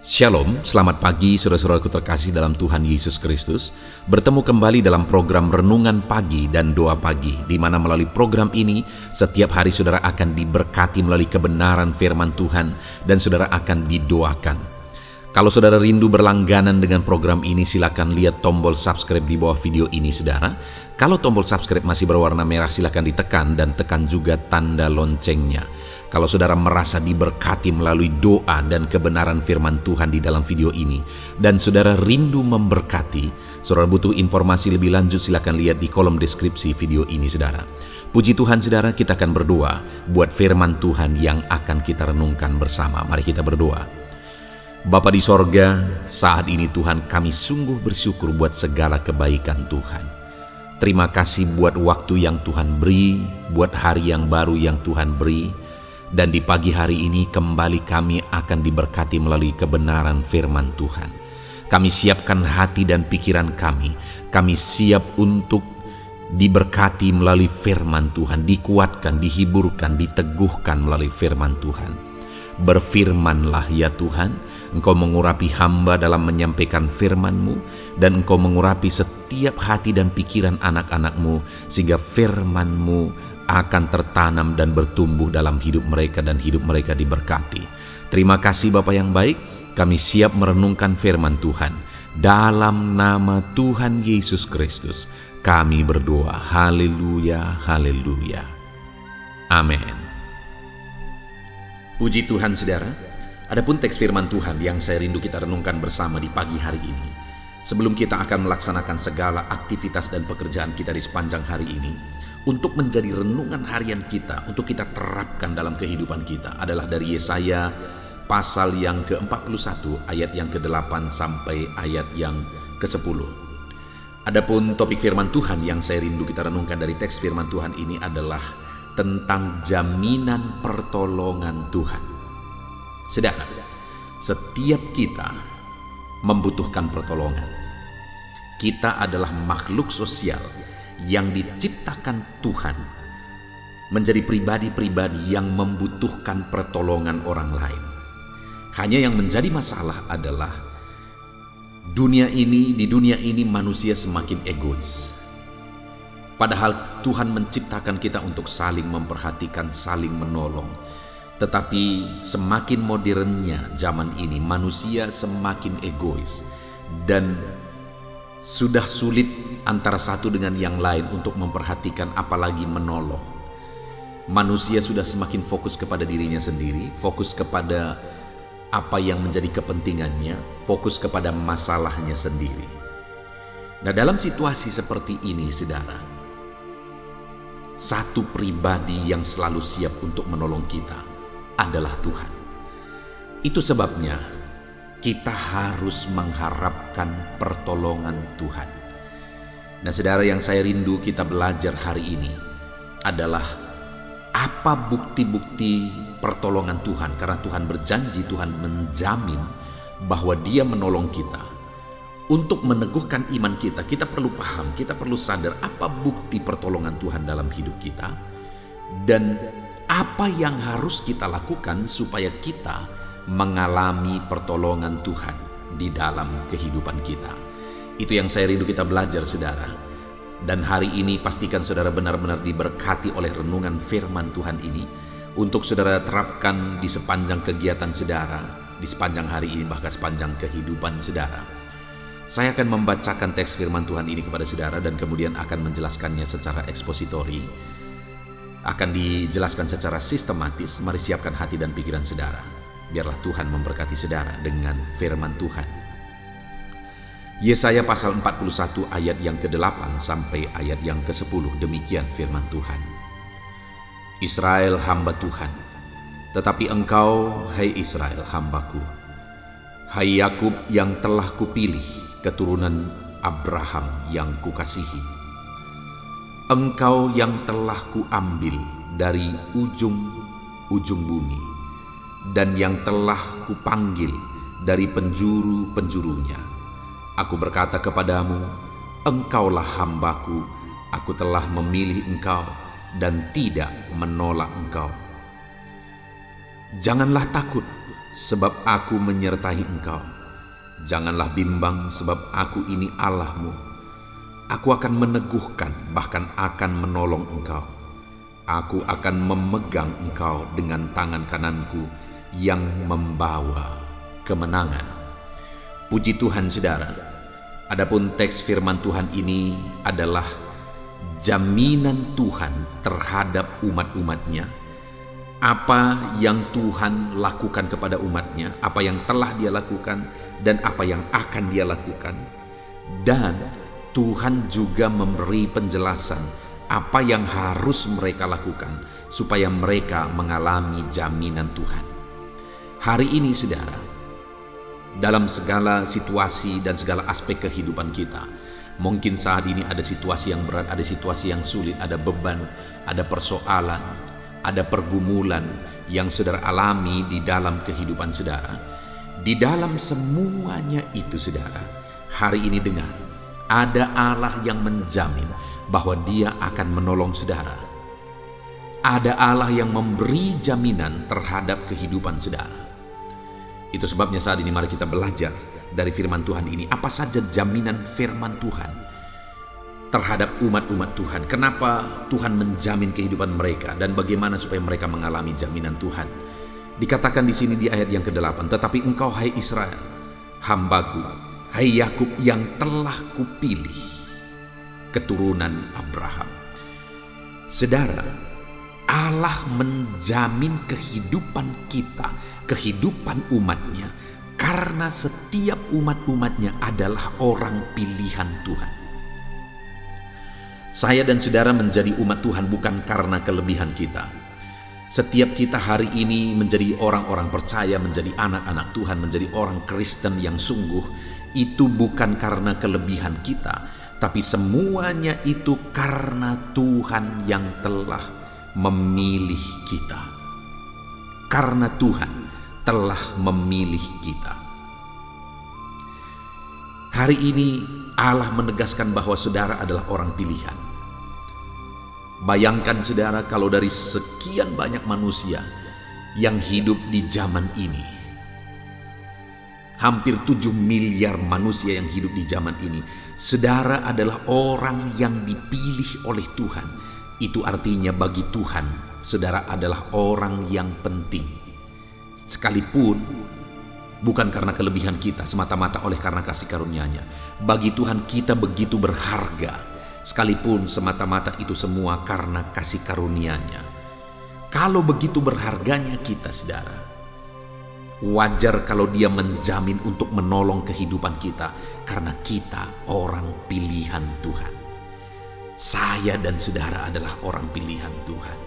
Shalom, selamat pagi saudara-saudaraku terkasih dalam Tuhan Yesus Kristus. Bertemu kembali dalam program Renungan Pagi dan Doa Pagi, di mana melalui program ini setiap hari saudara akan diberkati melalui kebenaran firman Tuhan dan saudara akan didoakan. Kalau saudara rindu berlangganan dengan program ini, silakan lihat tombol subscribe di bawah video ini saudara. Kalau tombol subscribe masih berwarna merah, silakan ditekan dan tekan juga tanda loncengnya. Kalau saudara merasa diberkati melalui doa dan kebenaran firman Tuhan di dalam video ini, dan saudara rindu memberkati, saudara butuh informasi lebih lanjut, silakan lihat di kolom deskripsi video ini saudara. Puji Tuhan saudara, kita akan berdoa buat firman Tuhan yang akan kita renungkan bersama. Mari kita berdoa. Bapa di sorga, saat ini Tuhan kami sungguh bersyukur buat segala kebaikan Tuhan. Terima kasih buat waktu yang Tuhan beri, buat hari yang baru yang Tuhan beri. Dan di pagi hari ini kembali kami akan diberkati melalui kebenaran firman Tuhan. Kami siapkan hati dan pikiran kami. Kami siap untuk diberkati melalui firman Tuhan, dikuatkan, dihiburkan, diteguhkan melalui firman Tuhan. Berfirmanlah ya Tuhan, Engkau mengurapi hamba dalam menyampaikan firman-Mu, dan Engkau mengurapi setiap hati dan pikiran anak-anak-Mu, sehingga firman-Mu akan tertanam dan bertumbuh dalam hidup mereka dan hidup mereka diberkati. Terima kasih Bapa yang baik, kami siap merenungkan firman Tuhan. Dalam nama Tuhan Yesus Kristus, kami berdoa. Haleluya, haleluya. Amin. Puji Tuhan saudara, adapun teks firman Tuhan yang saya rindu kita renungkan bersama di pagi hari ini. Sebelum kita akan melaksanakan segala aktivitas dan pekerjaan kita di sepanjang hari ini, untuk menjadi renungan harian kita, untuk kita terapkan dalam kehidupan kita, adalah dari Yesaya pasal yang ke-41 ayat yang ke-8 sampai ayat yang ke-10. Adapun topik firman Tuhan yang saya rindu kita renungkan dari teks firman Tuhan ini adalah tentang jaminan pertolongan Tuhan. Saudara, setiap kita membutuhkan pertolongan. Kita adalah makhluk sosial yang diciptakan Tuhan menjadi pribadi-pribadi yang membutuhkan pertolongan orang lain. Hanya yang menjadi masalah adalah di dunia ini manusia semakin egois. Padahal Tuhan menciptakan kita untuk saling memperhatikan, saling menolong. Tetapi semakin modernnya zaman ini, manusia semakin egois dan sudah sulit antara satu dengan yang lain untuk memperhatikan apalagi menolong. Manusia sudah semakin fokus kepada dirinya sendiri, fokus kepada apa yang menjadi kepentingannya, fokus kepada masalahnya sendiri. Nah, dalam situasi seperti ini, saudara, satu pribadi yang selalu siap untuk menolong kita adalah Tuhan. Itu sebabnya kita harus mengharapkan pertolongan Tuhan. Nah saudara, yang saya rindu kita belajar hari ini adalah apa bukti-bukti pertolongan Tuhan. Karena Tuhan berjanji, Tuhan menjamin bahwa Dia menolong kita. Untuk meneguhkan iman kita, kita perlu paham, kita perlu sadar apa bukti pertolongan Tuhan dalam hidup kita. Dan apa yang harus kita lakukan supaya kita mengalami pertolongan Tuhan di dalam kehidupan kita. Itu yang saya rindu kita belajar saudara. Dan hari ini pastikan saudara benar-benar diberkati oleh renungan firman Tuhan ini, untuk saudara terapkan di sepanjang kegiatan saudara, di sepanjang hari ini, bahkan sepanjang kehidupan saudara. Saya akan membacakan teks firman Tuhan ini kepada saudara dan kemudian akan menjelaskannya secara ekspositori, akan dijelaskan secara sistematis. Mari siapkan hati dan pikiran saudara. Biarlah Tuhan memberkati saudara dengan firman Tuhan. Yesaya pasal 41 ayat yang ke-8 sampai ayat yang ke-10. Demikian firman Tuhan. Israel hamba Tuhan, tetapi engkau, hai Israel, hambaku, hai Yakub yang telah kupilih, keturunan Abraham yang kukasihi. Engkau yang telah kuambil dari ujung-ujung bumi, dan yang telah kupanggil dari penjuru-penjurunya. Aku berkata kepadamu, engkaulah hambaku, aku telah memilih engkau dan tidak menolak engkau. Janganlah takut, sebab aku menyertai engkau. Janganlah bimbang, sebab aku ini Allahmu. Aku akan meneguhkan, bahkan akan menolong engkau. Aku akan memegang engkau dengan tangan kananku yang membawa kemenangan. Puji Tuhan, saudara. Adapun teks firman Tuhan ini adalah jaminan Tuhan terhadap umat-umatnya. Apa yang Tuhan lakukan kepada umatnya, apa yang telah Dia lakukan, dan apa yang akan Dia lakukan. Dan Tuhan juga memberi penjelasan apa yang harus mereka lakukan supaya mereka mengalami jaminan Tuhan. Hari ini, saudara, dalam segala situasi dan segala aspek kehidupan kita, mungkin saat ini ada situasi yang berat, ada situasi yang sulit, ada beban, ada persoalan, ada pergumulan yang saudara alami di dalam kehidupan saudara. Di dalam semuanya itu, saudara, hari ini dengar, ada Allah yang menjamin bahwa Dia akan menolong saudara. Ada Allah yang memberi jaminan terhadap kehidupan saudara. Itu sebabnya saat ini mari kita belajar dari firman Tuhan ini. Apa saja jaminan firman Tuhan terhadap umat-umat Tuhan? Kenapa Tuhan menjamin kehidupan mereka dan bagaimana supaya mereka mengalami jaminan Tuhan? Dikatakan di sini di ayat yang ke-8, tetapi engkau hai Israel, hambaku, hai Yakub yang telah kupilih, keturunan Abraham. Saudara, Allah menjamin kehidupan kita, kehidupan umatnya, karena setiap umat-umatnya adalah orang pilihan Tuhan. Saya dan saudara menjadi umat Tuhan bukan karena kelebihan kita. Setiap kita hari ini menjadi orang-orang percaya, menjadi anak-anak Tuhan, menjadi orang Kristen yang sungguh, itu bukan karena kelebihan kita, tapi semuanya itu karena Tuhan yang telah memilih kita. Karena Tuhan telah memilih kita. Hari ini Allah menegaskan bahwa saudara adalah orang pilihan. Bayangkan saudara, kalau dari sekian banyak manusia yang hidup di zaman ini, hampir 7 miliar manusia yang hidup di zaman ini, saudara adalah orang yang dipilih oleh Tuhan. Itu artinya bagi Tuhan, saudara adalah orang yang penting. Sekalipun bukan karena kelebihan kita, semata-mata oleh karena kasih karunia-Nya. Bagi Tuhan kita begitu berharga, sekalipun semata-mata itu semua karena kasih karunia-Nya. Kalau begitu berharganya kita, saudara, wajar kalau Dia menjamin untuk menolong kehidupan kita, karena kita orang pilihan Tuhan. Saya dan saudara adalah orang pilihan Tuhan.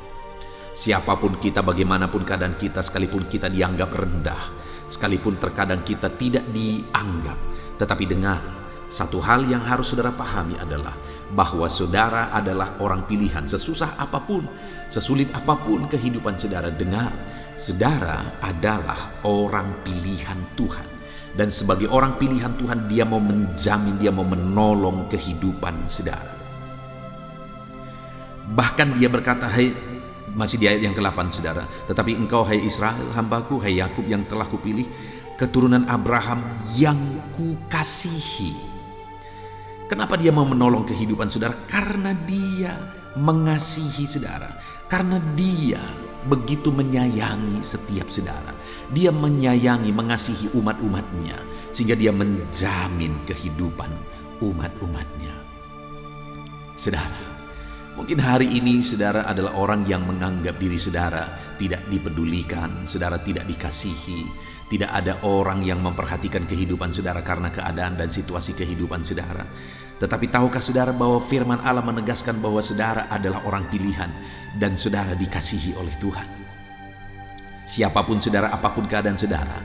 Siapapun kita, bagaimanapun keadaan kita, sekalipun kita dianggap rendah, sekalipun terkadang kita tidak dianggap, tetapi dengar, satu hal yang harus saudara pahami adalah bahwa saudara adalah orang pilihan. Sesusah apapun, sesulit apapun kehidupan saudara, dengar, saudara adalah orang pilihan Tuhan. Dan sebagai orang pilihan Tuhan, Dia mau menjamin, Dia mau menolong kehidupan saudara. Bahkan Dia berkata, masih di ayat yang ke-8, saudara, tetapi engkau hai Israel, hambaku, hai Yakub yang telah kupilih, keturunan Abraham yang kukasihi. Kenapa Dia mau menolong kehidupan saudara? Karena Dia mengasihi saudara. Karena Dia begitu menyayangi setiap saudara. Dia menyayangi, mengasihi umat-umatnya, sehingga Dia menjamin kehidupan umat-umatnya. Saudara, mungkin hari ini saudara adalah orang yang menganggap diri saudara tidak dipedulikan, saudara tidak dikasihi, tidak ada orang yang memperhatikan kehidupan saudara karena keadaan dan situasi kehidupan saudara. Tetapi tahukah saudara bahwa firman Allah menegaskan bahwa saudara adalah orang pilihan dan saudara dikasihi oleh Tuhan. Siapapun saudara, apapun keadaan saudara,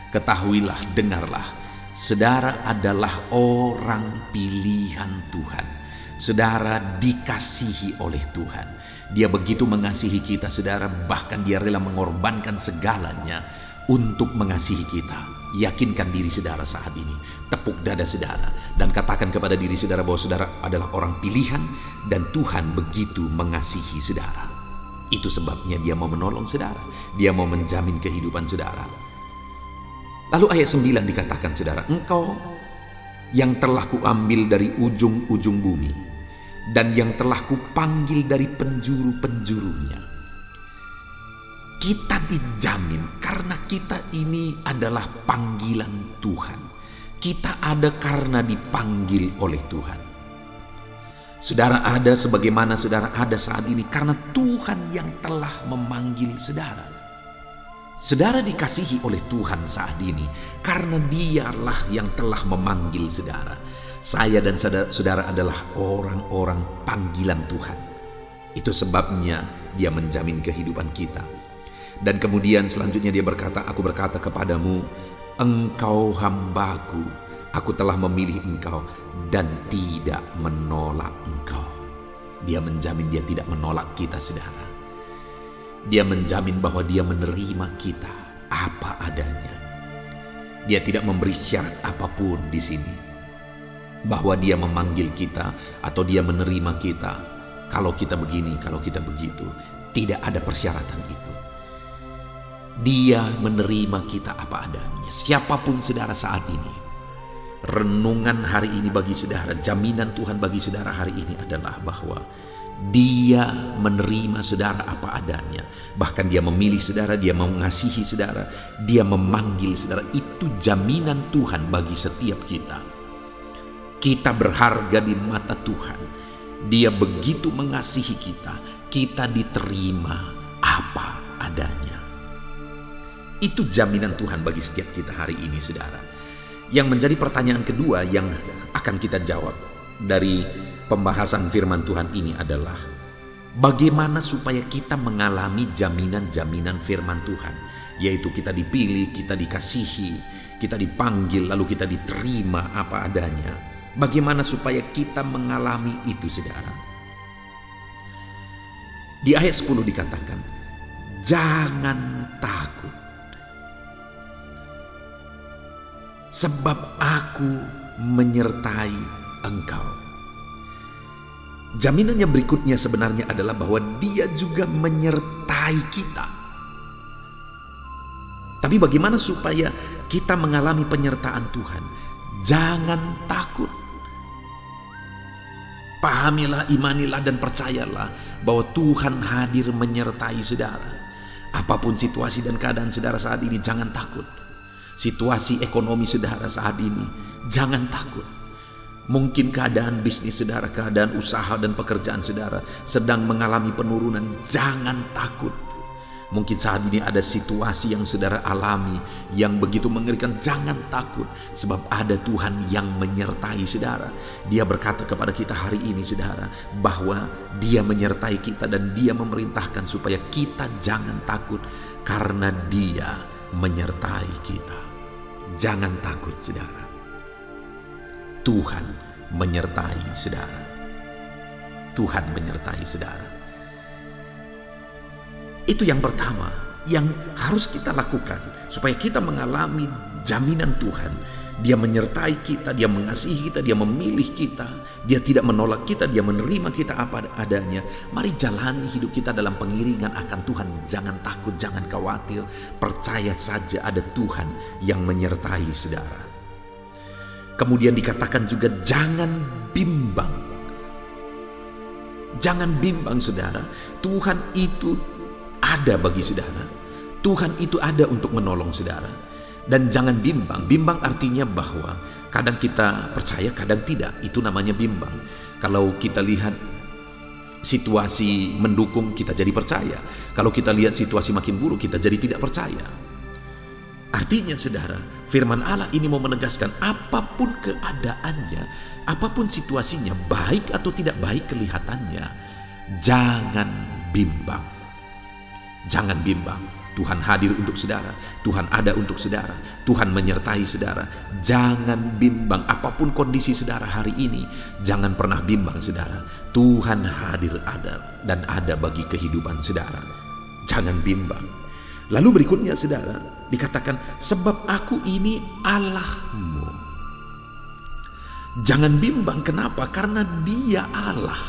ketahuilah, dengarlah, saudara adalah orang pilihan Tuhan. Saudara dikasihi oleh Tuhan. Dia begitu mengasihi kita, saudara, bahkan Dia rela mengorbankan segalanya untuk mengasihi kita. Yakinkan diri saudara saat ini, tepuk dada saudara, dan katakan kepada diri saudara bahwa saudara adalah orang pilihan dan Tuhan begitu mengasihi saudara. Itu sebabnya Dia mau menolong saudara, Dia mau menjamin kehidupan saudara. Lalu ayat 9 dikatakan, saudara, engkau yang telah kuambil dari ujung-ujung bumi, dan yang telah kupanggil dari penjuru-penjurunya. Kita dijamin karena kita ini adalah panggilan Tuhan. Kita ada karena dipanggil oleh Tuhan. Saudara ada sebagaimana saudara ada saat ini karena Tuhan yang telah memanggil saudara. Saudara dikasihi oleh Tuhan saat ini karena Dialah yang telah memanggil saudara. Saya dan saudara adalah orang-orang panggilan Tuhan. Itu sebabnya Dia menjamin kehidupan kita. Dan kemudian selanjutnya Dia berkata, aku berkata kepadamu, engkau hambaku, aku telah memilih engkau dan tidak menolak engkau. Dia menjamin Dia tidak menolak kita, saudara. Dia menjamin bahwa Dia menerima kita apa adanya. Dia tidak memberi syarat apapun di sini. Bahwa Dia memanggil kita atau Dia menerima kita. Kalau kita begini, kalau kita begitu. Tidak ada persyaratan itu. Dia menerima kita apa adanya. Siapapun saudara saat ini. Renungan hari ini bagi saudara, jaminan Tuhan bagi saudara hari ini adalah bahwa Dia menerima saudara apa adanya. Bahkan Dia memilih saudara, Dia mengasihi saudara, Dia memanggil saudara. Itu jaminan Tuhan bagi setiap kita. Kita berharga di mata Tuhan. Dia begitu mengasihi kita. Kita diterima apa adanya. Itu jaminan Tuhan bagi setiap kita hari ini, saudara. Yang menjadi pertanyaan kedua yang akan kita jawab dari pembahasan firman Tuhan ini adalah bagaimana supaya kita mengalami jaminan-jaminan firman Tuhan, yaitu kita dipilih, kita dikasihi, kita dipanggil, lalu kita diterima apa adanya. Bagaimana supaya kita mengalami itu, saudara? Di ayat 10 dikatakan, jangan takut, sebab aku menyertai engkau. Jaminan yang berikutnya sebenarnya adalah bahwa Dia juga menyertai kita. Tapi bagaimana supaya kita mengalami penyertaan Tuhan? Jangan takut. Pahamilah, imanilah dan percayalah bahwa Tuhan hadir menyertai saudara. Apapun situasi dan keadaan saudara saat ini, jangan takut. Situasi ekonomi saudara saat ini, jangan takut. Mungkin keadaan bisnis saudara, keadaan usaha dan pekerjaan saudara sedang mengalami penurunan, jangan takut. Mungkin saat ini ada situasi yang saudara alami yang begitu mengerikan, jangan takut. Sebab ada Tuhan yang menyertai saudara. Dia berkata kepada kita hari ini, saudara, bahwa Dia menyertai kita dan Dia memerintahkan supaya kita jangan takut karena Dia menyertai kita. Jangan takut, saudara. Tuhan menyertai saudara. Tuhan menyertai saudara. Itu yang pertama yang harus kita lakukan supaya kita mengalami jaminan Tuhan. Dia menyertai kita, Dia mengasihi kita, Dia memilih kita, Dia tidak menolak kita, Dia menerima kita apa adanya. Mari jalani hidup kita dalam pengiringan akan Tuhan. Jangan takut, jangan khawatir. Percaya saja ada Tuhan yang menyertai saudara. Kemudian dikatakan juga jangan bimbang. Jangan bimbang, saudara. Tuhan itu ada bagi saudara. Tuhan itu ada untuk menolong saudara. Dan jangan bimbang. Bimbang artinya bahwa kadang kita percaya, kadang tidak. Itu namanya bimbang. Kalau kita lihat situasi mendukung, kita jadi percaya. Kalau kita lihat situasi makin buruk, kita jadi tidak percaya. Artinya, saudara, firman Allah ini mau menegaskan apapun keadaannya, apapun situasinya, baik atau tidak baik kelihatannya, jangan bimbang. Jangan bimbang. Tuhan hadir untuk saudara. Tuhan ada untuk saudara. Tuhan menyertai saudara. Jangan bimbang. Apapun kondisi saudara hari ini, jangan pernah bimbang, saudara. Tuhan hadir ada dan ada bagi kehidupan saudara. Jangan bimbang. Lalu berikutnya, saudara, dikatakan sebab aku ini Allahmu. Jangan bimbang. Kenapa? Karena Dia Allah.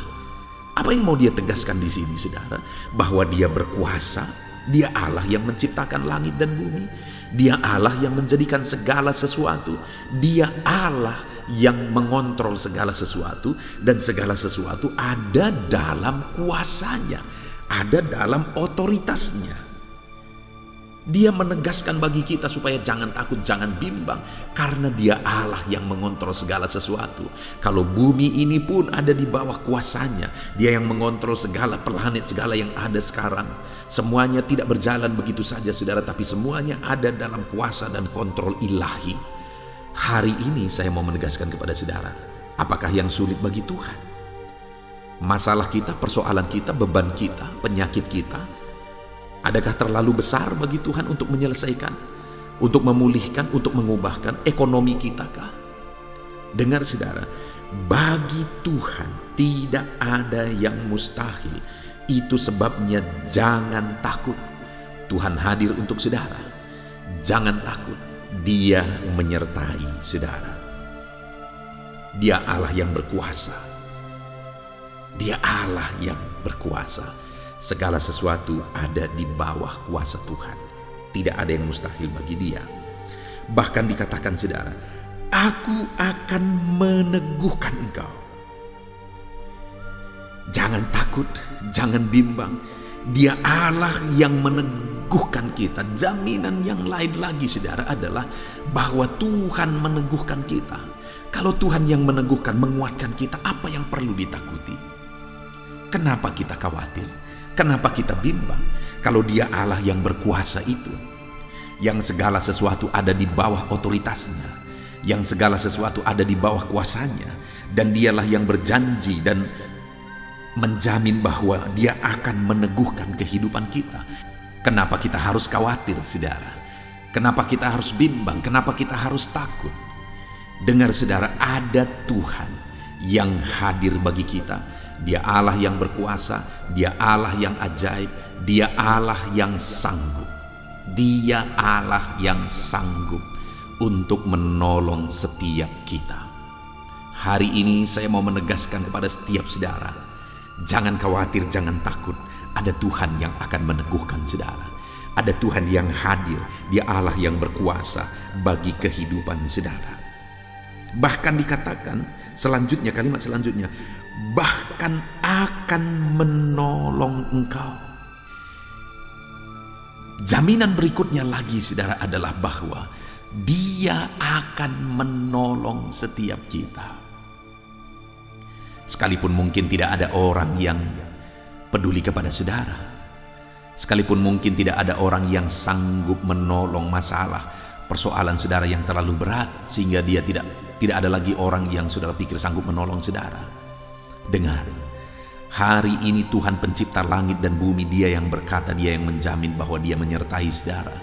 Apa yang mau Dia tegaskan di sini, saudara? Bahwa Dia berkuasa, Dia Allah yang menciptakan langit dan bumi. Dia Allah yang menjadikan segala sesuatu. Dia Allah yang mengontrol segala sesuatu, dan segala sesuatu ada dalam kuasanya, ada dalam otoritasnya. Dia menegaskan bagi kita supaya jangan takut, jangan bimbang, karena dia Allah yang mengontrol segala sesuatu. Kalau bumi ini pun ada di bawah kuasanya, dia yang mengontrol segala planet, segala yang ada sekarang. Semuanya tidak berjalan begitu saja, saudara, tapi semuanya ada dalam kuasa dan kontrol ilahi. Hari ini saya mau menegaskan kepada saudara, apakah yang sulit bagi Tuhan? Masalah kita, persoalan kita, beban kita, penyakit kita, adakah terlalu besar bagi Tuhan untuk menyelesaikan, untuk memulihkan, untuk mengubahkan ekonomi kita kah? Dengar saudara, bagi Tuhan tidak ada yang mustahil. Itu sebabnya jangan takut. Tuhan hadir untuk saudara. Jangan takut, Dia menyertai saudara. Dia Allah yang berkuasa. Dia Allah yang berkuasa. Segala sesuatu ada di bawah kuasa Tuhan. Tidak ada yang mustahil bagi Dia. Bahkan dikatakan saudara, aku akan meneguhkan engkau. Jangan takut, jangan bimbang. Dia Allah yang meneguhkan kita. Jaminan yang lain lagi saudara adalah bahwa Tuhan meneguhkan kita. Kalau Tuhan yang meneguhkan, menguatkan kita, apa yang perlu ditakuti? Kenapa kita khawatir? Kenapa kita bimbang? Kalau Dia Allah yang berkuasa itu, yang segala sesuatu ada di bawah otoritasnya, yang segala sesuatu ada di bawah kuasanya, dan Dialah yang berjanji dan menjamin bahwa Dia akan meneguhkan kehidupan kita. Kenapa kita harus khawatir, saudara? Kenapa kita harus bimbang? Kenapa kita harus takut? Dengar saudara, ada Tuhan yang hadir bagi kita. Dia Allah yang berkuasa, Dia Allah yang ajaib, Dia Allah yang sanggup. Dia Allah yang sanggup untuk menolong setiap kita. Hari ini saya mau menegaskan kepada setiap saudara, jangan khawatir, jangan takut. Ada Tuhan yang akan meneguhkan saudara. Ada Tuhan yang hadir, Dia Allah yang berkuasa bagi kehidupan saudara. Bahkan dikatakan selanjutnya, kalimat selanjutnya, bahkan akan menolong engkau. Jaminan berikutnya lagi saudara adalah bahwa Dia akan menolong setiap kita. Sekalipun mungkin tidak ada orang yang peduli kepada saudara, sekalipun mungkin tidak ada orang yang sanggup menolong masalah, persoalan saudara yang terlalu berat sehingga dia tidak ada lagi orang yang saudara pikir sanggup menolong saudara. Dengar, hari ini Tuhan pencipta langit dan bumi, Dia yang berkata, Dia yang menjamin bahwa Dia menyertai saudara.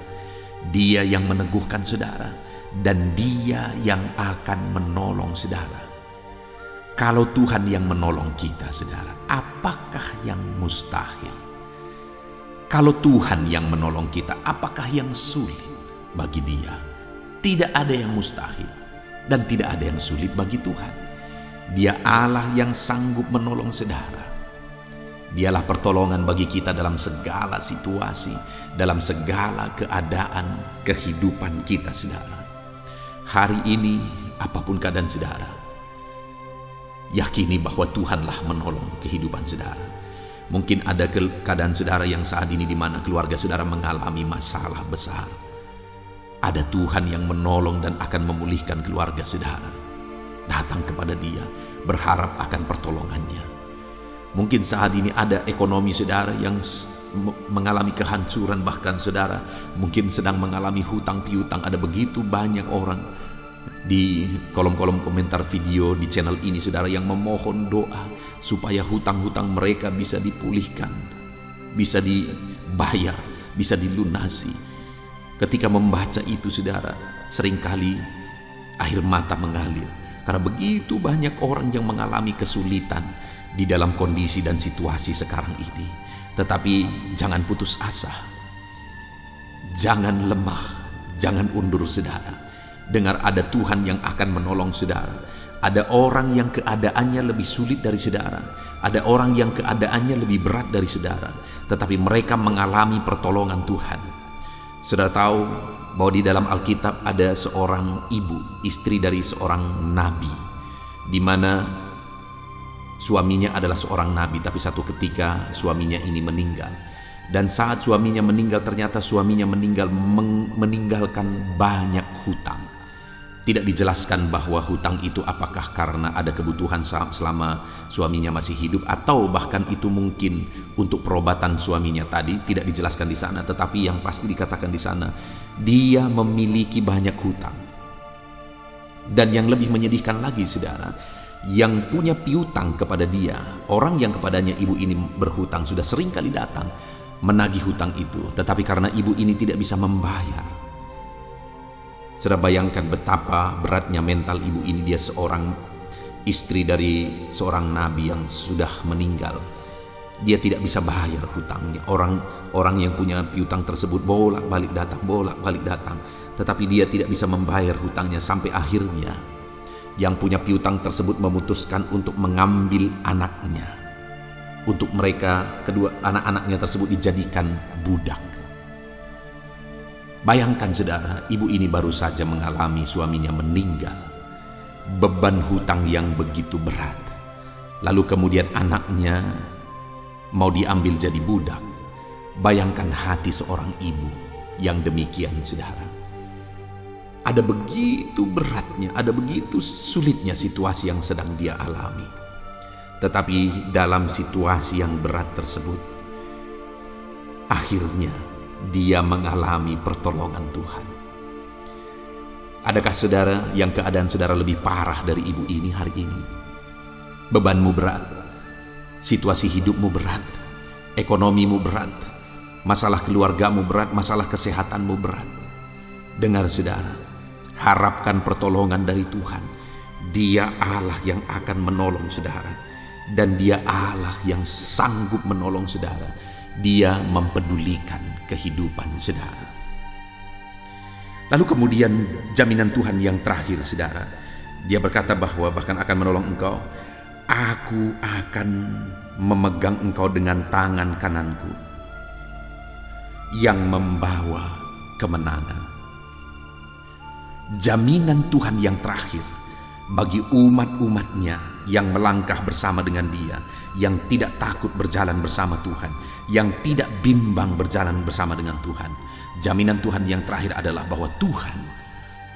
Dia yang meneguhkan saudara, dan Dia yang akan menolong saudara. Kalau Tuhan yang menolong kita saudara, apakah yang mustahil? Kalau Tuhan yang menolong kita, apakah yang sulit bagi Dia? Tidak ada yang mustahil dan tidak ada yang sulit bagi Tuhan. Dia Allah yang sanggup menolong saudara. Dialah pertolongan bagi kita dalam segala situasi, dalam segala keadaan kehidupan kita saudara. Hari ini apapun keadaan saudara, yakini bahwa Tuhanlah menolong kehidupan saudara. Mungkin ada keadaan saudara yang saat ini di mana keluarga saudara mengalami masalah besar. Ada Tuhan yang menolong dan akan memulihkan keluarga saudara. Datang kepada Dia, berharap akan pertolongannya. Mungkin saat ini ada ekonomi saudara yang mengalami kehancuran, bahkan saudara mungkin sedang mengalami hutang piutang. Ada begitu banyak orang di kolom-kolom komentar video di channel ini saudara yang memohon doa supaya hutang-hutang mereka bisa dipulihkan, bisa dibayar, bisa dilunasi. Ketika membaca itu saudara, seringkali air mata mengalir karena begitu banyak orang yang mengalami kesulitan di dalam kondisi dan situasi sekarang ini. Tetapi jangan putus asa, jangan lemah, jangan undur saudara. Dengar, ada Tuhan yang akan menolong saudara. Ada orang yang keadaannya lebih sulit dari saudara. Ada orang yang keadaannya lebih berat dari saudara. Tetapi mereka mengalami pertolongan Tuhan. Saudara tahu bahwa di dalam Alkitab ada seorang ibu, istri dari seorang nabi, di mana suaminya adalah seorang nabi, tapi satu ketika suaminya ini meninggal. Dan saat suaminya meninggal, ternyata suaminya meninggalkan banyak hutang. Tidak dijelaskan bahwa hutang itu apakah karena ada kebutuhan selama suaminya masih hidup, atau bahkan itu mungkin untuk perobatan suaminya tadi. Tidak dijelaskan di sana, tetapi yang pasti dikatakan di sana, dia memiliki banyak hutang. Dan yang lebih menyedihkan lagi, saudara, yang punya piutang kepada dia, orang yang kepadanya ibu ini berhutang, sudah sering kali datang menagih hutang itu, tetapi karena ibu ini tidak bisa membayar. Saudara bayangkan betapa beratnya mental ibu ini. Dia seorang istri dari seorang nabi yang sudah meninggal. Dia tidak bisa bayar hutangnya. Orang yang punya piutang tersebut bolak-balik datang. Tetapi dia tidak bisa membayar hutangnya, sampai akhirnya yang punya piutang tersebut memutuskan untuk mengambil anaknya. Untuk mereka, kedua anak-anaknya tersebut dijadikan budak. Bayangkan saudara, ibu ini baru saja mengalami suaminya meninggal. Beban hutang yang begitu berat. Lalu kemudian anaknya mau diambil jadi budak. Bayangkan hati seorang ibu yang demikian, saudara. Ada begitu beratnya, ada begitu sulitnya situasi yang sedang dia alami. Tetapi dalam situasi yang berat tersebut, akhirnya dia mengalami pertolongan Tuhan. Adakah saudara yang keadaan saudara lebih parah dari ibu ini hari ini? Bebanmu berat, situasi hidupmu berat, ekonomimu berat, masalah keluargamu berat, masalah kesehatanmu berat. Dengar saudara, harapkan pertolongan dari Tuhan. Dia Allah yang akan menolong saudara, dan Dia Allah yang sanggup menolong saudara. Dia mempedulikan kehidupan saudara. Lalu kemudian jaminan Tuhan yang terakhir, saudara. Dia berkata bahwa bahkan akan menolong engkau. Aku akan memegang engkau dengan tangan kananku yang membawa kemenangan. Jaminan Tuhan yang terakhir bagi umat-umatnya yang melangkah bersama dengan Dia, yang tidak takut berjalan bersama Tuhan, yang tidak bimbang berjalan bersama dengan Tuhan. Jaminan Tuhan yang terakhir adalah bahwa Tuhan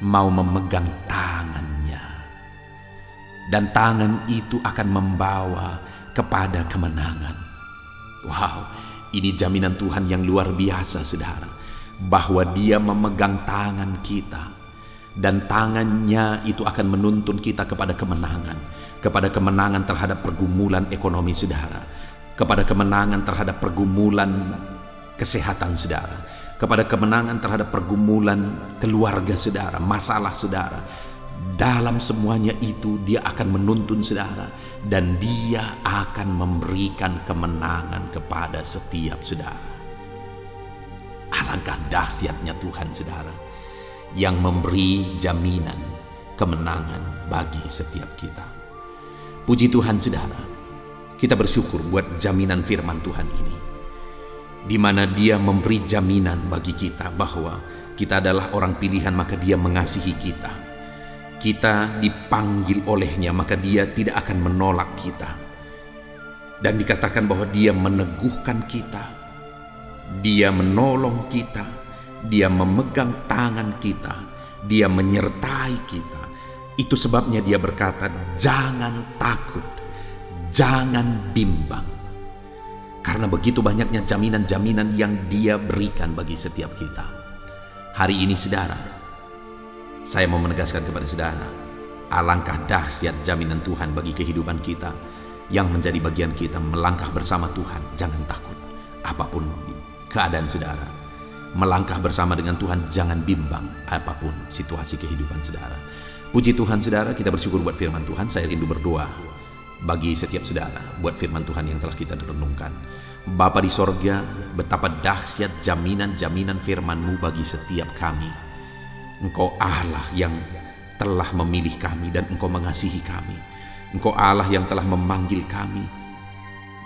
mau memegang tangannya, dan tangan itu akan membawa kepada kemenangan. Wow, ini jaminan Tuhan yang luar biasa, saudara, bahwa Dia memegang tangan kita, dan tangannya itu akan menuntun kita kepada kemenangan terhadap pergumulan ekonomi saudara, kepada kemenangan terhadap pergumulan kesehatan saudara, kepada kemenangan terhadap pergumulan keluarga saudara, masalah saudara. Dalam semuanya itu Dia akan menuntun saudara, dan Dia akan memberikan kemenangan kepada setiap saudara. Alangkah dahsyatnya Tuhan, saudara, yang memberi jaminan kemenangan bagi setiap kita. Puji Tuhan, saudara, kita bersyukur buat jaminan firman Tuhan ini, di mana Dia memberi jaminan bagi kita bahwa kita adalah orang pilihan, maka Dia mengasihi kita. Kita dipanggil olehnya, maka Dia tidak akan menolak kita. Dan dikatakan bahwa Dia meneguhkan kita, Dia menolong kita, Dia memegang tangan kita, Dia menyertai kita. Itu sebabnya Dia berkata, jangan takut, jangan bimbang. Karena begitu banyaknya jaminan-jaminan yang Dia berikan bagi setiap kita. Hari ini, saudara, saya mau menegaskan kepada saudara, alangkah dahsyat jaminan Tuhan bagi kehidupan kita, yang menjadi bagian kita melangkah bersama Tuhan. Jangan takut apapun keadaan saudara. Melangkah bersama dengan Tuhan, jangan bimbang apapun situasi kehidupan saudara. Puji Tuhan, saudara, kita bersyukur buat firman Tuhan. Saya rindu berdoa bagi setiap saudara, buat firman Tuhan yang telah kita renungkan. Bapa di sorga, betapa dahsyat jaminan-jaminan firman-Mu bagi setiap kami. Engkau Allah yang telah memilih kami dan Engkau mengasihi kami. Engkau Allah yang telah memanggil kami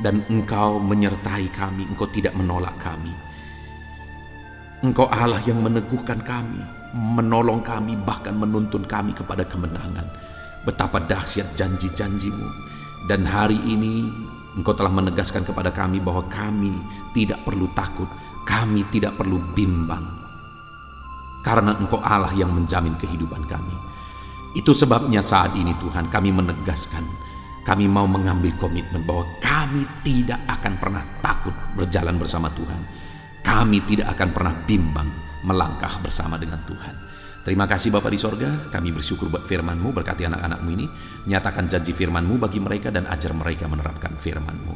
dan Engkau menyertai kami, Engkau tidak menolak kami. Engkau Allah yang meneguhkan kami, menolong kami, bahkan menuntun kami kepada kemenangan. Betapa dahsyat janji-janji-Mu. Dan hari ini Engkau telah menegaskan kepada kami bahwa kami tidak perlu takut, kami tidak perlu bimbang, karena Engkau Allah yang menjamin kehidupan kami. Itu sebabnya saat ini Tuhan, kami menegaskan, kami mau mengambil komitmen bahwa kami tidak akan pernah takut berjalan bersama Tuhan. Kami tidak akan pernah bimbang melangkah bersama dengan Tuhan. Terima kasih Bapa di sorga, kami bersyukur buat firman-Mu, berkati anak-anak-Mu ini, nyatakan janji firman-Mu bagi mereka dan ajar mereka menerapkan firman-Mu.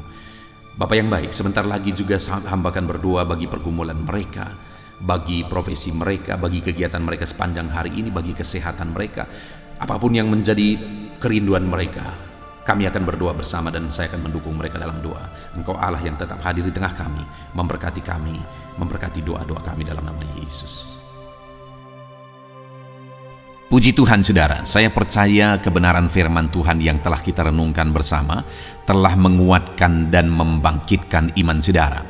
Bapa yang baik, sebentar lagi juga hamba akan berdoa bagi pergumulan mereka, bagi profesi mereka, bagi kegiatan mereka sepanjang hari ini, bagi kesehatan mereka, apapun yang menjadi kerinduan mereka. Kami akan berdoa bersama dan saya akan mendukung mereka dalam doa. Engkau Allah yang tetap hadir di tengah kami, memberkati doa-doa kami dalam nama Yesus. Puji Tuhan saudara, saya percaya kebenaran firman Tuhan yang telah kita renungkan bersama telah menguatkan dan membangkitkan iman saudara.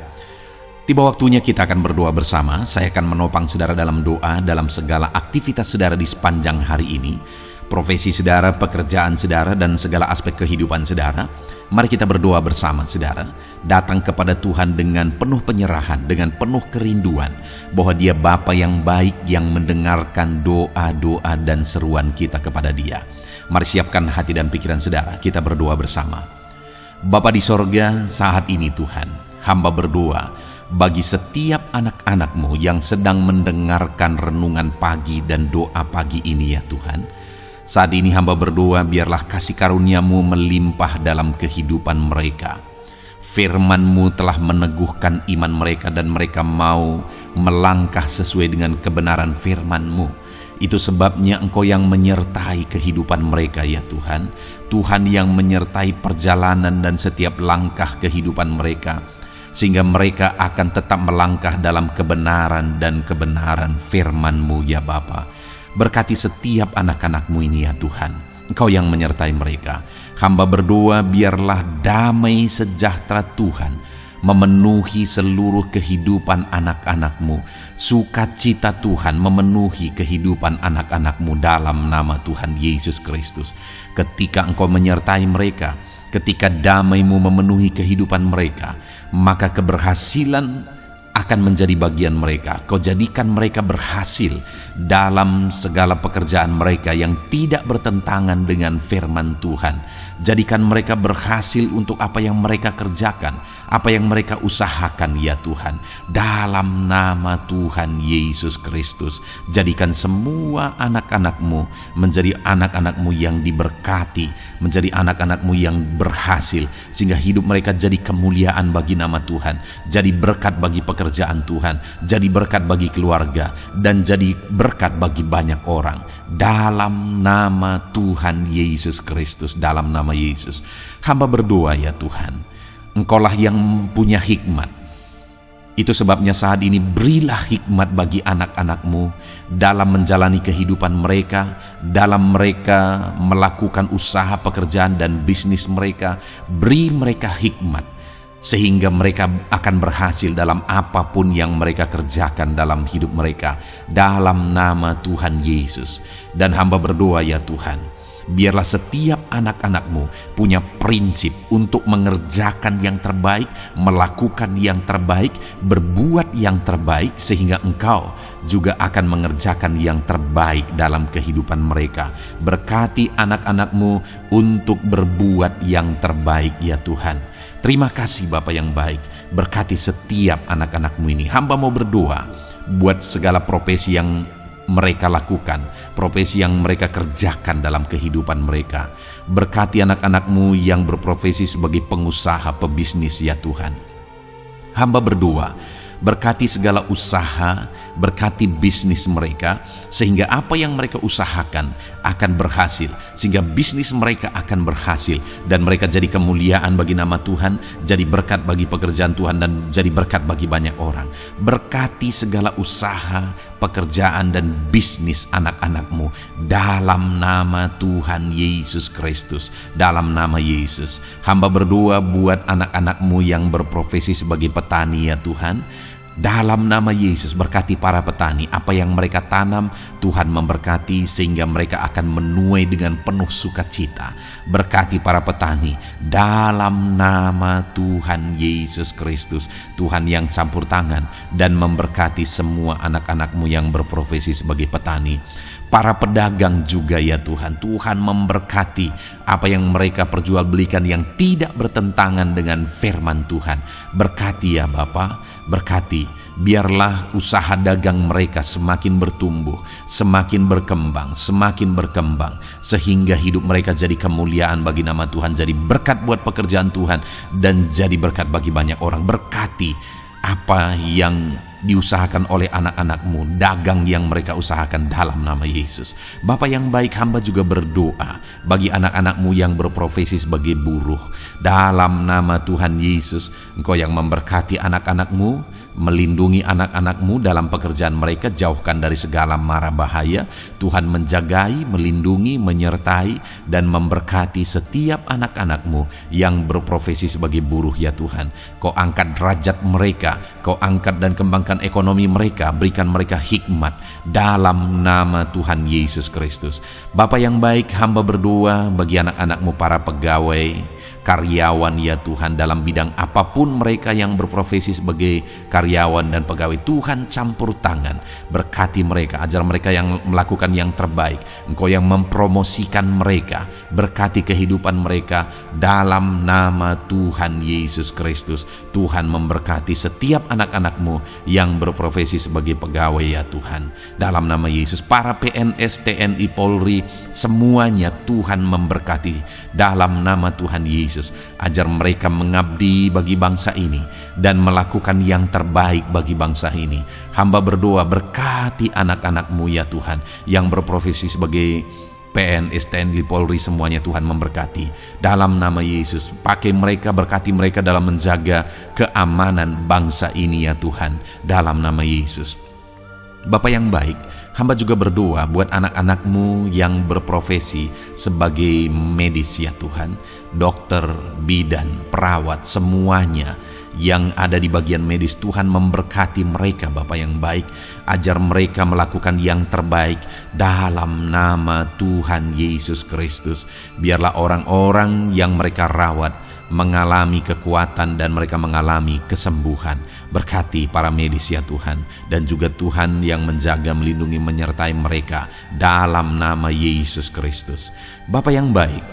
Tiba waktunya kita akan berdoa bersama. Saya akan menopang saudara dalam doa dalam segala aktivitas saudara di sepanjang hari ini. Profesi saudara, pekerjaan saudara, dan segala aspek kehidupan saudara. Mari kita berdoa bersama saudara. Datang kepada Tuhan dengan penuh penyerahan, dengan penuh kerinduan bahwa Dia Bapa yang baik yang mendengarkan doa-doa dan seruan kita kepada Dia. Mari siapkan hati dan pikiran saudara, kita berdoa bersama. Bapa di sorga, saat ini Tuhan, hamba berdoa bagi setiap anak-anak-Mu yang sedang mendengarkan renungan pagi dan doa pagi ini ya Tuhan. Saat ini hamba berdoa, biarlah kasih karunia-Mu melimpah dalam kehidupan mereka. Firman-Mu telah meneguhkan iman mereka dan mereka mau melangkah sesuai dengan kebenaran firman-Mu. Itu sebabnya Engkau yang menyertai kehidupan mereka ya Tuhan. Tuhan yang menyertai perjalanan dan setiap langkah kehidupan mereka, sehingga mereka akan tetap melangkah dalam kebenaran dan kebenaran firman-Mu ya Bapa. Berkati setiap anak-anak-Mu ini ya Tuhan. Engkau yang menyertai mereka. Hamba berdoa biarlah damai sejahtera Tuhan memenuhi seluruh kehidupan anak-anak-Mu. Sukacita Tuhan memenuhi kehidupan anak-anak-Mu dalam nama Tuhan Yesus Kristus. Ketika Engkau menyertai mereka, ketika damai-Mu memenuhi kehidupan mereka, maka keberhasilan akan menjadi bagian mereka. Kau jadikan mereka berhasil dalam segala pekerjaan mereka yang tidak bertentangan dengan firman Tuhan. Jadikan mereka berhasil untuk apa yang mereka kerjakan, apa yang mereka usahakan ya Tuhan. Dalam nama Tuhan Yesus Kristus, jadikan semua anak-anak-Mu menjadi anak-anak-Mu yang diberkati, menjadi anak-anak-Mu yang berhasil, sehingga hidup mereka jadi kemuliaan bagi nama Tuhan, jadi berkat bagi pekerjaan Tuhan, jadi berkat bagi keluarga, dan jadi berkat bagi banyak orang. Dalam nama Tuhan Yesus Kristus, dalam nama Yesus, hamba berdoa ya Tuhan, Engkaulah yang punya hikmat. Itu sebabnya saat ini berilah hikmat bagi anak-anak-Mu dalam menjalani kehidupan mereka, dalam mereka melakukan usaha pekerjaan dan bisnis mereka. Beri mereka hikmat sehingga mereka akan berhasil dalam apapun yang mereka kerjakan dalam hidup mereka, dalam nama Tuhan Yesus. Dan hamba berdoa ya Tuhan, biarlah setiap anak-anak-Mu punya prinsip untuk mengerjakan yang terbaik, melakukan yang terbaik, berbuat yang terbaik, sehingga Engkau juga akan mengerjakan yang terbaik dalam kehidupan mereka. Berkati anak-anak-Mu untuk berbuat yang terbaik ya Tuhan. Terima kasih Bapa yang baik, berkati setiap anak-anak-Mu ini. Hamba mau berdoa buat segala profesi yang mereka lakukan, profesi yang mereka kerjakan dalam kehidupan mereka. Berkati anak-anak-Mu yang berprofesi sebagai pengusaha, pebisnis ya Tuhan. Hamba berdoa, berkati segala usaha, berkati bisnis mereka, sehingga apa yang mereka usahakan akan berhasil, sehingga bisnis mereka akan berhasil, dan mereka jadi kemuliaan bagi nama Tuhan, jadi berkat bagi pekerjaan Tuhan, dan jadi berkat bagi banyak orang. Berkati segala usaha, pekerjaan, dan bisnis anak-anakmu dalam nama Tuhan Yesus Kristus. Dalam nama Yesus, hamba berdoa buat anak-anakmu yang berprofesi sebagai petani ya Tuhan. Dalam nama Yesus, berkati para petani. Apa yang mereka tanam, Tuhan memberkati sehingga mereka akan menuai dengan penuh sukacita. Berkati para petani dalam nama Tuhan Yesus Kristus. Tuhan yang campur tangan dan memberkati semua anak-anakmu yang berprofesi sebagai petani. Para pedagang juga ya Tuhan, Tuhan memberkati apa yang mereka perjualbelikan yang tidak bertentangan dengan firman Tuhan. Berkati ya Bapa, berkati, biarlah usaha dagang mereka semakin bertumbuh, semakin berkembang, sehingga hidup mereka jadi kemuliaan bagi nama Tuhan, jadi berkat buat pekerjaan Tuhan, dan jadi berkat bagi banyak orang. Berkati apa yang diusahakan oleh anak-anakmu, dagang yang mereka usahakan dalam nama Yesus. Bapa yang baik, hamba juga berdoa bagi anak-anakmu yang berprofesi sebagai buruh. Dalam nama Tuhan Yesus, Engkau yang memberkati anak-anakmu, melindungi anak-anakmu dalam pekerjaan mereka, jauhkan dari segala mara bahaya. Tuhan menjagai, melindungi, menyertai, dan memberkati setiap anak-anakmu yang berprofesi sebagai buruh ya Tuhan. Kau angkat derajat mereka, Kau angkat dan kembangkan ekonomi mereka, berikan mereka hikmat dalam nama Tuhan Yesus Kristus. Bapa yang baik, hamba berdoa bagi anak-anakmu para pegawai, karyawan ya Tuhan, dalam bidang apapun mereka yang berprofesi sebagai karyawan dan pegawai. Tuhan campur tangan, berkati mereka, ajar mereka yang melakukan yang terbaik. Engkau yang mempromosikan mereka, berkati kehidupan mereka dalam nama Tuhan Yesus Kristus. Tuhan memberkati setiap anak-anakmu yang berprofesi sebagai pegawai ya Tuhan, dalam nama Yesus. Para PNS, TNI, Polri, semuanya Tuhan memberkati dalam nama Tuhan Yesus. Ajar mereka mengabdi bagi bangsa ini dan melakukan yang terbaik bagi bangsa ini. Hamba berdoa, berkati anak-anakmu ya Tuhan yang berprofesi sebagai PNS, TNI, Polri, semuanya Tuhan memberkati dalam nama Yesus. Pakai mereka, berkati mereka dalam menjaga keamanan bangsa ini ya Tuhan, dalam nama Yesus. Bapa yang baik, hamba juga berdoa buat anak-anakmu yang berprofesi sebagai medis ya Tuhan, dokter, bidan, perawat, semuanya yang ada di bagian medis. Tuhan memberkati mereka Bapa yang baik, ajar mereka melakukan yang terbaik dalam nama Tuhan Yesus Kristus. Biarlah orang-orang yang mereka rawat mengalami kekuatan dan mereka mengalami kesembuhan. Berkati para medis ya Tuhan, dan juga Tuhan yang menjaga, melindungi, menyertai mereka dalam nama Yesus Kristus. Bapa yang baik,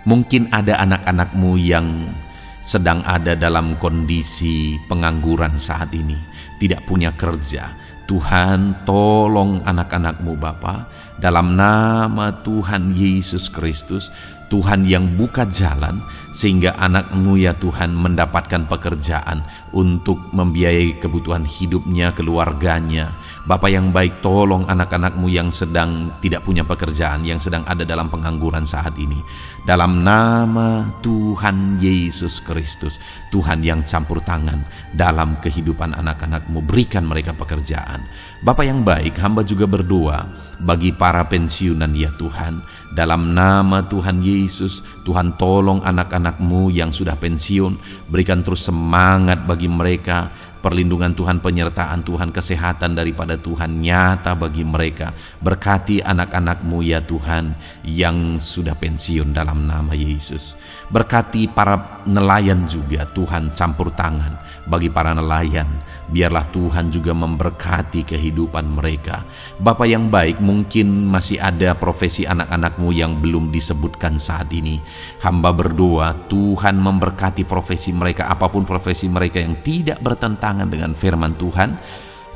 mungkin ada anak-anakmu yang sedang ada dalam kondisi pengangguran saat ini, tidak punya kerja. Tuhan, tolong anak-anakmu Bapa, dalam nama Tuhan Yesus Kristus. Tuhan yang buka jalan sehingga anakmu ya Tuhan mendapatkan pekerjaan untuk membiayai kebutuhan hidupnya, keluarganya. Bapa yang baik, tolong anak-anakmu yang sedang tidak punya pekerjaan, yang sedang ada dalam pengangguran saat ini. Dalam nama Tuhan Yesus Kristus, Tuhan yang campur tangan dalam kehidupan anak-anakmu, berikan mereka pekerjaan. Bapa yang baik, hamba juga berdoa bagi para pensiunan ya Tuhan, dalam nama Tuhan Yesus. Tuhan tolong anak-anakmu yang sudah pensiun, berikan terus semangat bagi mereka, perlindungan Tuhan, penyertaan Tuhan, kesehatan daripada Tuhan nyata bagi mereka. Berkati anak-anakmu ya Tuhan yang sudah pensiun dalam nama Yesus. Berkati para nelayan juga, Tuhan campur tangan bagi para nelayan. Biarlah Tuhan juga memberkati kehidupan mereka. Bapa yang baik, mungkin masih ada profesi anak-anakmu yang belum disebutkan saat ini. Hamba berdoa Tuhan memberkati profesi mereka, apapun profesi mereka yang tidak bertentangan dengan firman Tuhan.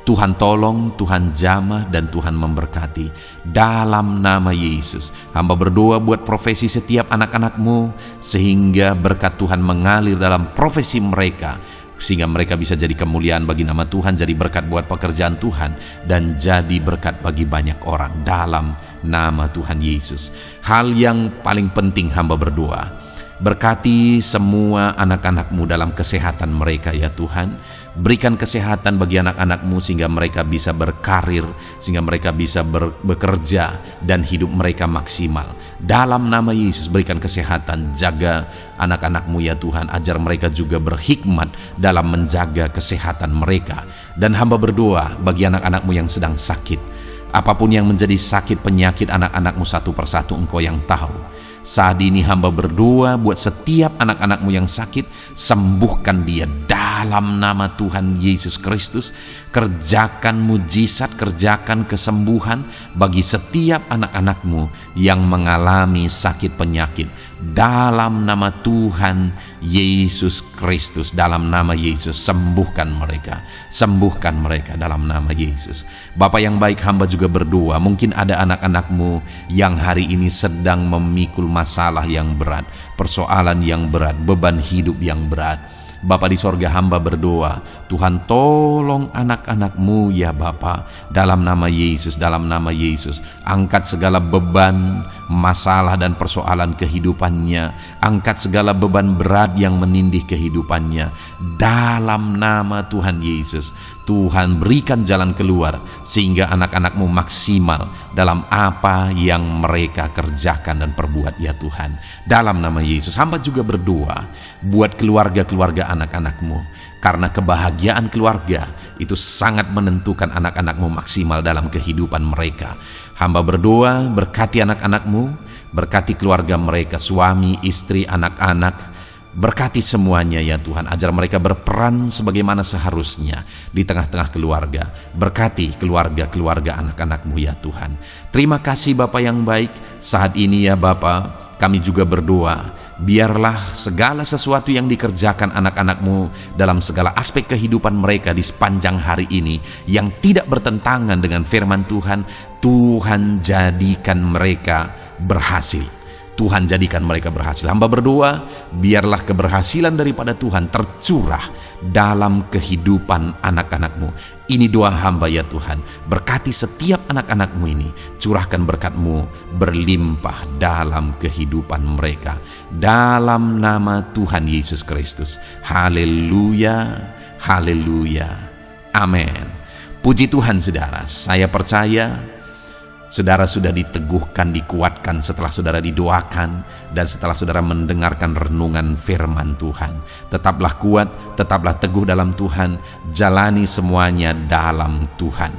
Tuhan tolong, Tuhan jamah, dan Tuhan memberkati dalam nama Yesus. Hamba berdoa buat profesi setiap anak-anakmu, sehingga berkat Tuhan mengalir dalam profesi mereka. sehingga mereka bisa jadi kemuliaan bagi nama Tuhan, jadi berkat buat pekerjaan Tuhan, dan jadi berkat bagi banyak orang dalam nama Tuhan Yesus. Hal yang paling penting hamba berdoa, berkati semua anak-anak-Mu dalam kesehatan mereka ya Tuhan. Berikan kesehatan bagi anak-anak-Mu sehingga mereka bisa berkarir, sehingga mereka bisa bekerja dan hidup mereka maksimal. Dalam nama Yesus berikan kesehatan, jaga anak-anak-Mu ya Tuhan, ajar mereka juga berhikmat dalam menjaga kesehatan mereka. Dan hamba berdoa bagi anak-anak-Mu yang sedang sakit, apapun yang menjadi sakit penyakit anak-anak-Mu satu persatu Engkau yang tahu. Saat ini hamba berdoa buat setiap anak-anak-Mu yang sakit, sembuhkan dia dalam nama Tuhan Yesus Kristus. Kerjakan mujizat, kerjakan kesembuhan bagi setiap anak-anak-Mu yang mengalami sakit penyakit dalam nama Tuhan Yesus Kristus. Dalam nama Yesus sembuhkan mereka, sembuhkan mereka dalam nama Yesus. Bapa yang baik, hamba juga berdoa, mungkin ada anak-anak-Mu yang hari ini sedang memikul masalah yang berat, persoalan yang berat, beban hidup yang berat. Bapa di sorga, hamba berdoa, Tuhan tolong anak-anak-Mu ya Bapa, dalam nama Yesus, dalam nama Yesus. Angkat segala beban, masalah dan persoalan kehidupannya, angkat segala beban berat yang menindih kehidupannya dalam nama Tuhan Yesus. Tuhan berikan jalan keluar sehingga anak-anak-Mu maksimal dalam apa yang mereka kerjakan dan perbuat ya Tuhan. Dalam nama Yesus hamba juga berdoa buat keluarga-keluarga anak-anak-Mu, karena kebahagiaan keluarga itu sangat menentukan anak-anak-Mu maksimal dalam kehidupan mereka. Hamba berdoa berkati anak-anak-Mu, berkati keluarga mereka, suami, istri, anak-anak. Berkati semuanya ya Tuhan, ajar mereka berperan sebagaimana seharusnya di tengah-tengah keluarga. Berkati keluarga-keluarga anak-anak-Mu ya Tuhan. Terima kasih Bapa yang baik. Saat ini ya Bapa, kami juga berdoa, biarlah segala sesuatu yang dikerjakan anak-anak-Mu dalam segala aspek kehidupan mereka di sepanjang hari ini yang tidak bertentangan dengan firman Tuhan, Tuhan jadikan mereka berhasil. Tuhan jadikan mereka berhasil. Hamba berdoa, biarlah keberhasilan daripada Tuhan tercurah dalam kehidupan anak-anak-Mu. Ini doa hamba ya Tuhan. Berkati setiap anak-anak-Mu ini. Curahkan berkat-Mu berlimpah dalam kehidupan mereka. Dalam nama Tuhan Yesus Kristus. Haleluya, haleluya, amin. Puji Tuhan saudara, saya percaya saudara sudah diteguhkan, dikuatkan setelah saudara didoakan dan setelah saudara mendengarkan renungan firman Tuhan. Tetaplah kuat, tetaplah teguh dalam Tuhan, jalani semuanya dalam Tuhan.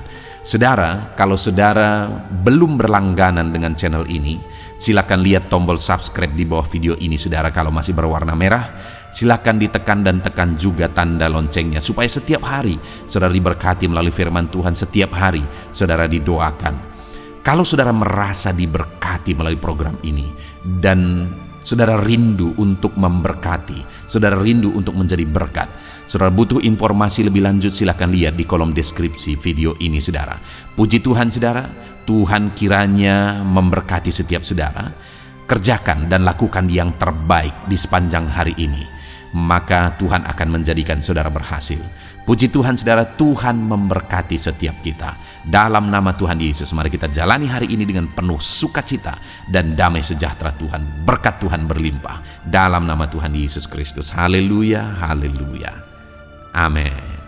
Saudara, kalau saudara belum berlangganan dengan channel ini, silakan lihat tombol subscribe di bawah video ini. Saudara, kalau masih berwarna merah, silakan ditekan dan tekan juga tanda loncengnya supaya setiap hari saudara diberkati melalui firman Tuhan. Setiap hari saudara didoakan. Kalau saudara merasa diberkati melalui program ini dan saudara rindu untuk memberkati, saudara rindu untuk menjadi berkat, saudara butuh informasi lebih lanjut, silakan lihat di kolom deskripsi video ini saudara. Puji Tuhan saudara, Tuhan kiranya memberkati setiap saudara. Kerjakan dan lakukan yang terbaik di sepanjang hari ini, maka Tuhan akan menjadikan saudara berhasil. Puji Tuhan saudara, Tuhan memberkati setiap kita. Dalam nama Tuhan Yesus, mari kita jalani hari ini dengan penuh sukacita dan damai sejahtera Tuhan. Berkat Tuhan berlimpah dalam nama Tuhan Yesus Kristus. Haleluya, haleluya, amin.